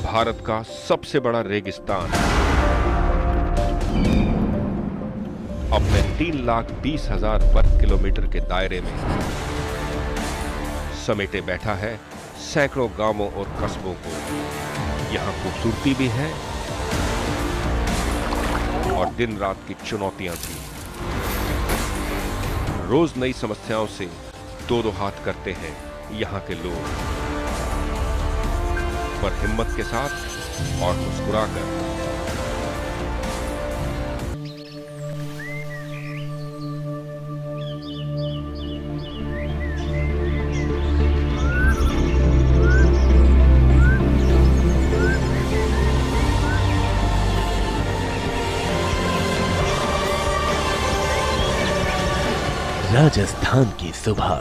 भारत का सबसे बड़ा रेगिस्तान अपने 3,20,000 वर्ग किलोमीटर के दायरे में समेटे बैठा है सैकड़ों गांवों और कस्बों को। यहां खूबसूरती भी है और दिन रात की चुनौतियां भी। रोज नई समस्याओं से दो दो हाथ करते हैं यहां के लोग, पर हिम्मत के साथ और मुस्कुराकर। राजस्थान की सुबह।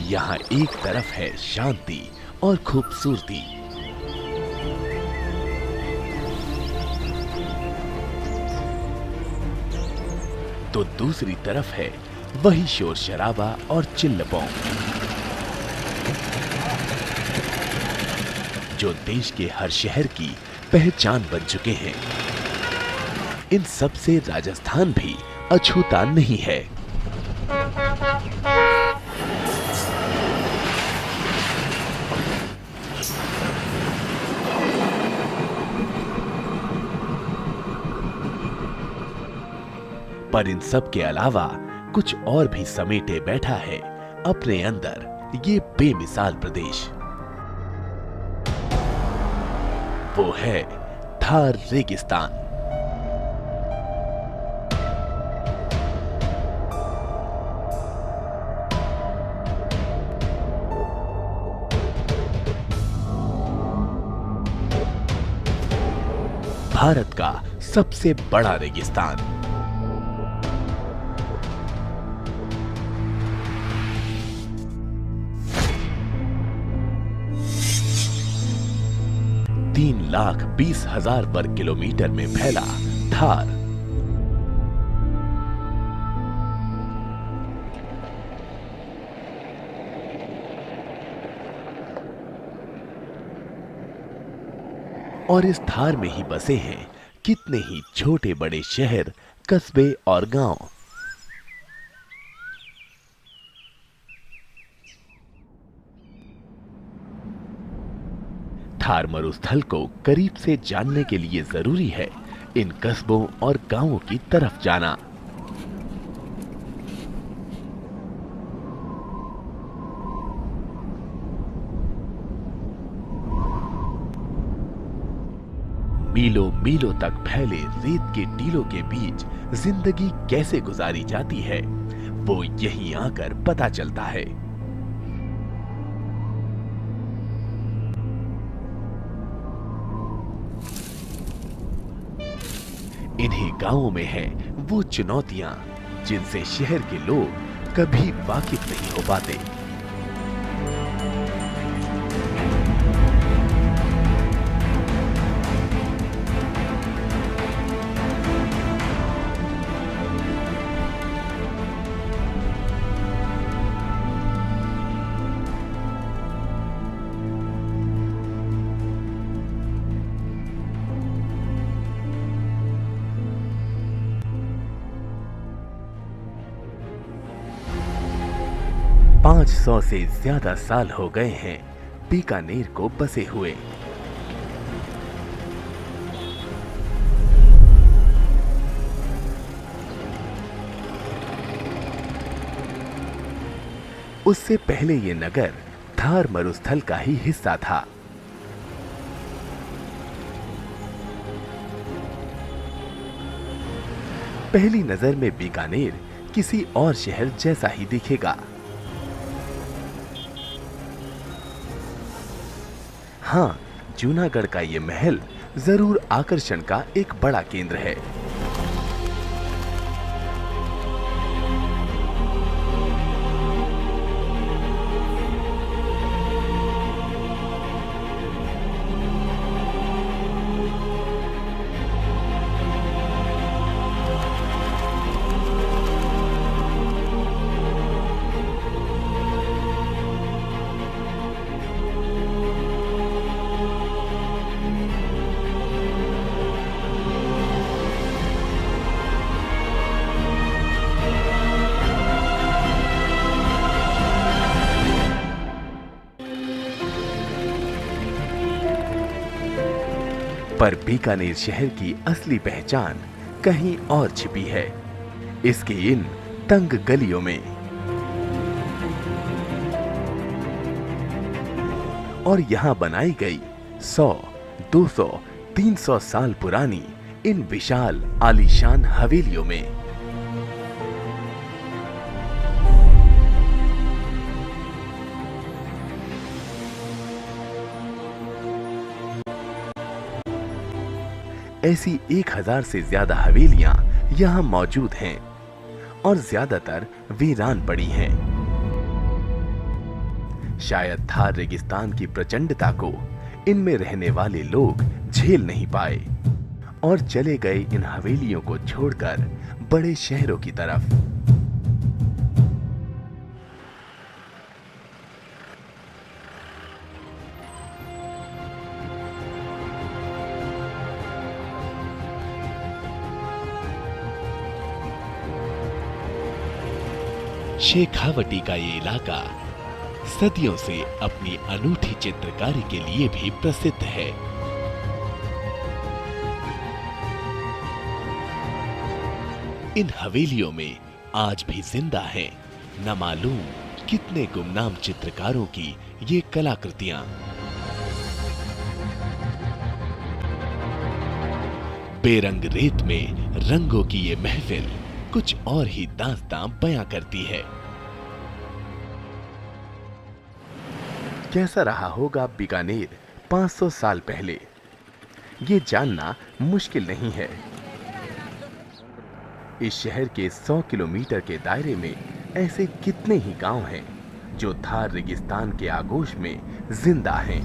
यहाँ एक तरफ है शांति और खूबसूरती, तो दूसरी तरफ है वही शोर शराबा और चिल्लपौं जो देश के हर शहर की पहचान बन चुके हैं। इन सब से राजस्थान भी अछूता नहीं है। पर इन सब के अलावा कुछ और भी समेटे बैठा है अपने अंदर ये बेमिसाल प्रदेश। वो है थार रेगिस्तान। भारत का सबसे बड़ा रेगिस्तान। तीन 3,20,000 वर्ग किलोमीटर में फैला थार और इस थार में ही बसे हैं कितने ही छोटे बड़े शहर, कस्बे और गांव। थार मरुस्थल को करीब से जानने के लिए जरूरी है इन कस्बों और गांवों की तरफ जाना। मीलों मीलों तक फैले रेत के टीलों के बीच जिंदगी कैसे गुजारी जाती है वो यहीं आकर पता चलता है। इन्हीं गांवों में है वो चुनौतियां जिनसे शहर के लोग कभी वाकिफ नहीं हो पाते। पांच 500 से ज्यादा साल हो गए हैं बीकानेर को बसे हुए। उससे पहले ये नगर थार मरुस्थल का ही हिस्सा था। पहली नजर में बीकानेर किसी और शहर जैसा ही दिखेगा। हाँ, जूनागढ़ का ये महल जरूर आकर्षण का एक बड़ा केंद्र है। पर बीकानेर शहर की असली पहचान कहीं और छिपी है, इसके इन तंग गलियों में। और यहाँ बनाई गई 100, 200, 300 साल पुरानी इन विशाल आलीशान हवेलियों में ऐसी 1000 से ज्यादा हवेलियां यहाँ मौजूद हैं और ज्यादातर वीरान पड़ी हैं। शायद थार रेगिस्तान की प्रचंडता को इनमें रहने वाले लोग झेल नहीं पाए और चले गए इन हवेलियों को छोड़कर बड़े शहरों की तरफ। शेखावटी का ये इलाका सदियों से अपनी अनूठी चित्रकारी के लिए भी प्रसिद्ध है। इन हवेलियों में आज भी जिंदा हैं न मालूम कितने गुमनाम चित्रकारों की ये कलाकृतियां। बेरंग रेत में रंगों की ये महफिल कुछ और ही दास्तां बयां करती है। कैसा रहा होगा बीकानेर 500 साल पहले, ये जानना मुश्किल नहीं है। इस शहर के 100 किलोमीटर के दायरे में ऐसे कितने ही गांव हैं जो थार रेगिस्तान के आगोश में जिंदा हैं।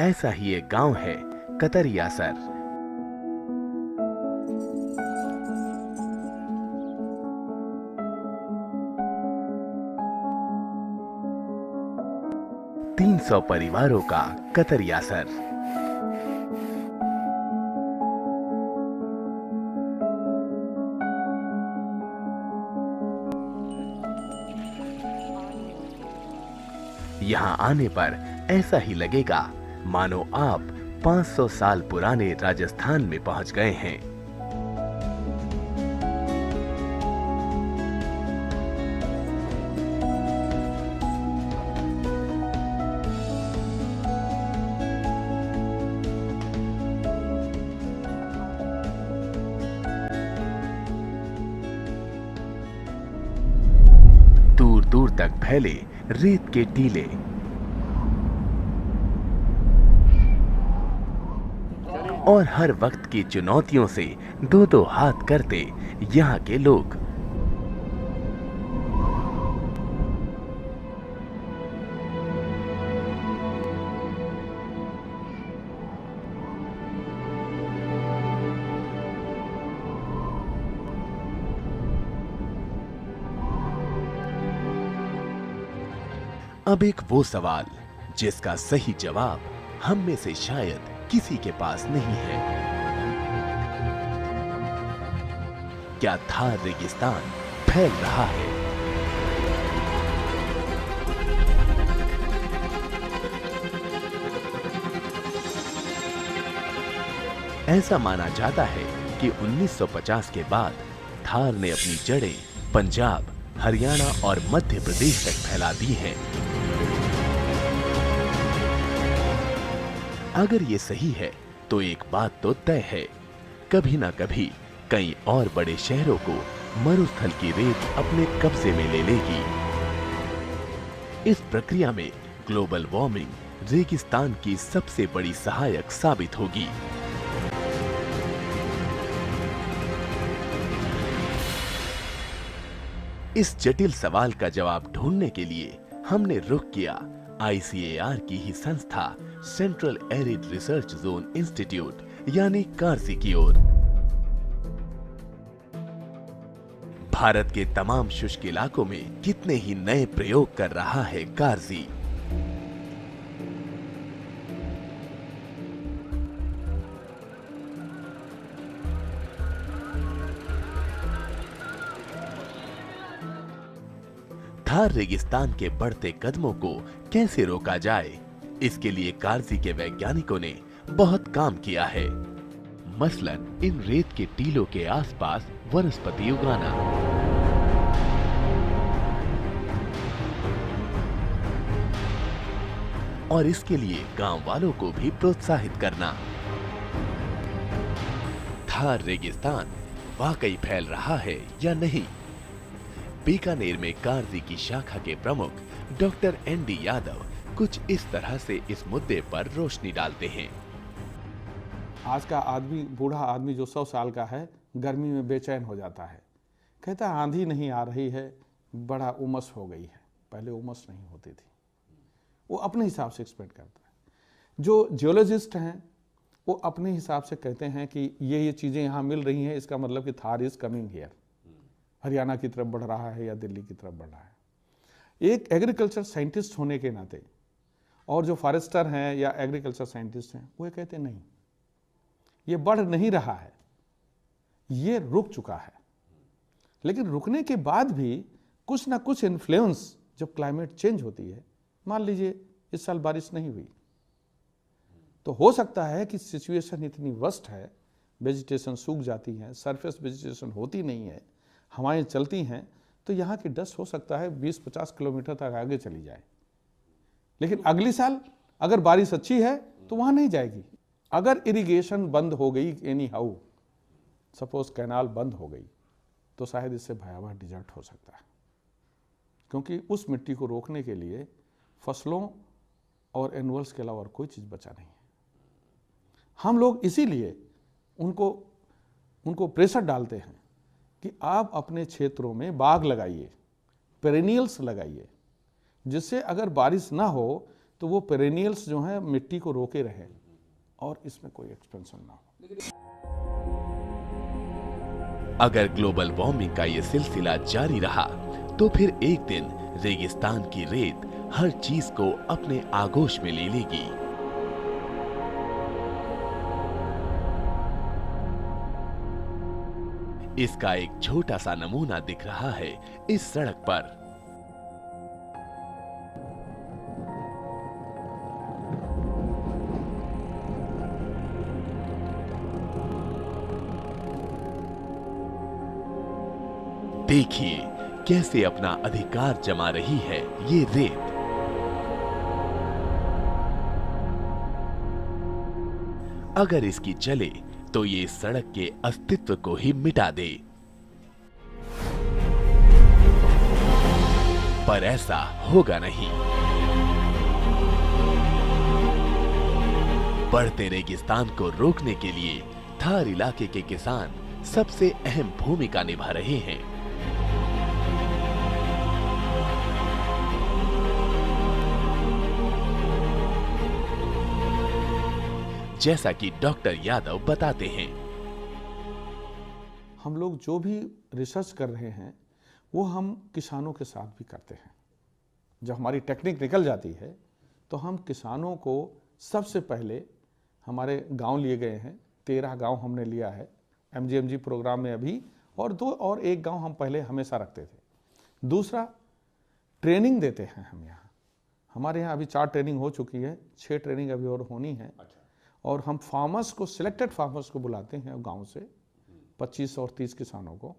ऐसा ही एक गांव है कतरियासर। तीन 300 परिवारों का कतरियासर। यहाँ आने पर ऐसा ही लगेगा मानो आप 500 साल पुराने राजस्थान में पहुंच गए हैं। दूर दूर तक फैले रेत के टीले, और हर वक्त की चुनौतियों से दो दो हाथ करते यहाँ के लोग। अब एक वो सवाल जिसका सही जवाब हम में से शायद किसी के पास नहीं है। क्या थार रेगिस्तान फैल रहा है? ऐसा माना जाता है कि 1950 के बाद थार ने अपनी जड़ें पंजाब, हरियाणा और मध्य प्रदेश तक फैला दी हैं। अगर ये सही है तो एक बात तो तय है, कभी ना कभी कई और बड़े शहरों को मरुस्थल की रेत अपने कब्जे में ले लेगी। इस प्रक्रिया में ग्लोबल वार्मिंग रेगिस्तान की सबसे बड़ी सहायक साबित होगी। इस जटिल सवाल का जवाब ढूंढने के लिए हमने रुख किया ICAR की ही संस्था central arid research zone institute यानी कार्सी की ओर। भारत के तमाम शुष्क इलाकों में कितने ही नए प्रयोग कर रहा है कार्सी। थार रेगिस्तान के बढ़ते कदमों को कैसे रोका जाए, इसके लिए कारजी के वैज्ञानिकों ने बहुत काम किया है। मसलन इन रेत के टीलों के आसपास वनस्पति उगाना, और इसके लिए गांव वालों को भी प्रोत्साहित करना। थार रेगिस्तान वाकई फैल रहा है या नहीं? बीकानेर में कारजी की शाखा के प्रमुख डॉक्टर एनडी यादव कुछ इस तरह से इस मुद्दे पर रोशनी डालते हैं। आज का आदमी, बूढ़ा आदमी जो 100 साल का है, गर्मी में बेचैन हो जाता है। कहता है आंधी नहीं आ रही है, बड़ा उमस हो गई है। पहले उमस नहीं होती थी। वो अपने हिसाब से एक्सपेक्ट करता है। जो जियोलॉजिस्ट हैं वो अपने हिसाब से कहते हैं कि ये चीज़ें यहाँ मिल रही हैं, इसका मतलब कि Thar is coming here, Haryana की तरफ बढ़ रहा है या दिल्ली की तरफ बढ़ रहा है। एक एग्रीकल्चर साइंटिस्ट होने के नाते और जो फॉरेस्टर हैं या एग्रीकल्चर साइंटिस्ट हैं वो कहते नहीं, ये बढ़ नहीं रहा है, ये रुक चुका है। लेकिन रुकने के बाद भी कुछ ना कुछ इन्फ्लुएंस, जब क्लाइमेट चेंज होती है, मान लीजिए इस साल बारिश नहीं हुई तो हो सकता है कि सिचुएशन इतनी वर्स्ट है, वेजिटेशन सूख जाती है, सरफेस वेजिटेशन होती नहीं है, हवाएं चलती हैं, तो यहाँ की डस्ट हो सकता है 20-50 किलोमीटर तक आगे चली जाए। लेकिन अगली साल अगर बारिश अच्छी है तो वहाँ नहीं जाएगी। अगर इरिगेशन बंद हो गई, एनी हाउ सपोज कैनाल बंद हो गई, तो शायद इससे भयावह डिजर्ट हो सकता है, क्योंकि उस मिट्टी को रोकने के लिए फसलों और एनुअल्स के अलावा और कोई चीज़ बचा नहीं है। हम लोग इसीलिए उनको प्रेशर डालते हैं कि आप अपने क्षेत्रों में बाग लगाइए, पेरेनियल्स लगाइए, जिससे अगर बारिश ना हो तो वो पेरेनियल्स जो हैं मिट्टी को रोके रहें और इसमें कोई एक्सपेंशन ना हो। अगर ग्लोबल वार्मिंग का ये सिलसिला जारी रहा तो फिर एक दिन रेगिस्तान की रेत हर चीज को अपने आगोश में ले लेगी। इसका एक छोटा सा नमूना दिख रहा है इस सड़क पर। देखिए कैसे अपना अधिकार जमा रही है ये रेत। अगर इसकी चले तो ये सड़क के अस्तित्व को ही मिटा दे, पर ऐसा होगा नहीं। बढ़ते रेगिस्तान को रोकने के लिए थार इलाके के किसान सबसे अहम भूमिका निभा रहे हैं। जैसा कि डॉक्टर यादव बताते हैं, हम लोग जो भी रिसर्च कर रहे हैं वो हम किसानों के साथ भी करते हैं। जब हमारी टेक्निक निकल जाती है तो हम किसानों को सबसे पहले, हमारे गांव लिए गए हैं, 13 गांव हमने लिया है MGMG प्रोग्राम में अभी, और 2 और 1 गांव हम पहले हमेशा रखते थे। दूसरा, ट्रेनिंग देते हैं हम यहाँ। हमारे यहाँ अभी 4 ट्रेनिंग हो चुकी है, 6 ट्रेनिंग अभी और होनी है। और हम फार्मर्स को, सिलेक्टेड फार्मर्स को बुलाते हैं गांव से, 25 और 30 किसानों को,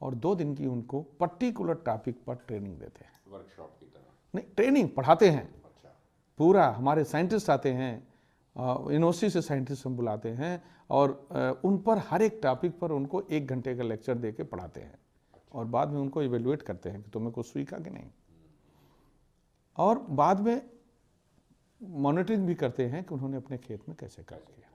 और 2 दिन की उनको पर्टिकुलर टॉपिक पर ट्रेनिंग देते हैं। वर्कशॉप की तरह नहीं, ट्रेनिंग पढ़ाते हैं। पूरा हमारे साइंटिस्ट आते हैं, यूनिवर्सिटी से साइंटिस्ट हम बुलाते हैं, और उन पर हर एक टॉपिक पर उनको 1 घंटे का लेक्चर दे के पढ़ाते हैं, और बाद में उनको इवेल्युएट करते हैं कि तुम्हें कुछ सीखा कि नहीं, और बाद में मॉनिटरिंग भी करते हैं कि उन्होंने अपने खेत में कैसे कार्य किया।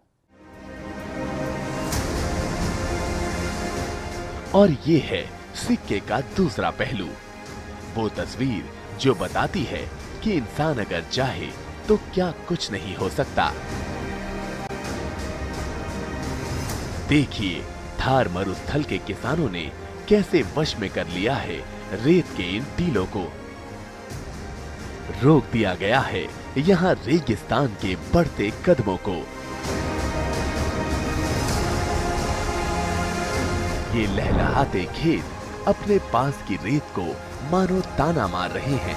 और ये है सिक्के का दूसरा पहलू, वो तस्वीर जो बताती है कि इंसान अगर चाहे तो क्या कुछ नहीं हो सकता। देखिए थार मरुस्थल के किसानों ने कैसे वश में कर लिया है रेत के इन टीलों को। रोक दिया गया है यहाँ रेगिस्तान के बढ़ते कदमों को। ये लहलहाते खेत अपने पास की रेत को मानो ताना मार रहे हैं।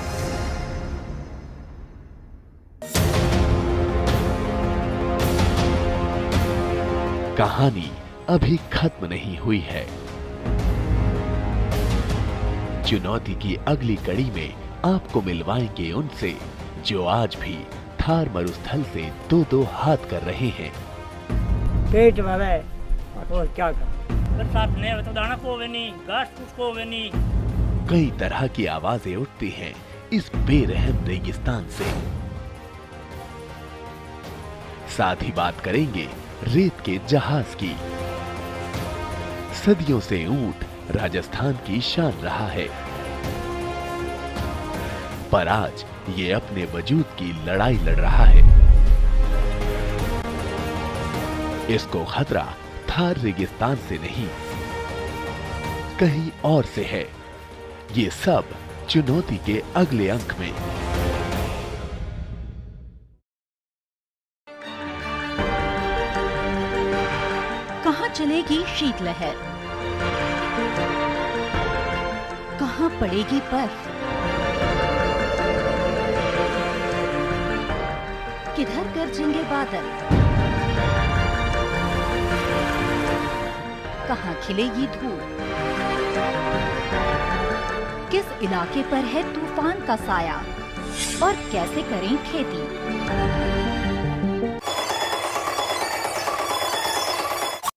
कहानी अभी खत्म नहीं हुई है। चुनौती की अगली कड़ी में आपको मिलवाएंगे उनसे जो आज भी थार मरुस्थल से दो दो हाथ कर रहे हैं। पेट भरे और क्या कर, बरसात नहीं तो दाना को नहीं, घास फूस को नहीं। कई तरह की आवाजें उठती हैं इस बेरहम रेगिस्तान से। साथ ही बात करेंगे रेत के जहाज की। सदियों से ऊंट राजस्थान की शान रहा है, पर आज ये अपने वजूद की लड़ाई लड़ रहा है। इसको खतरा थार रेगिस्तान से नहीं, कहीं और से है। ये सब चुनौती के अगले अंक में। कहां चलेगी शीतलहर, कहां पड़ेगी बर्फ, किधर गरजेंगे बादल, कहां खिलेगी धूप, किस इलाके पर है तूफान का साया और कैसे करें खेती।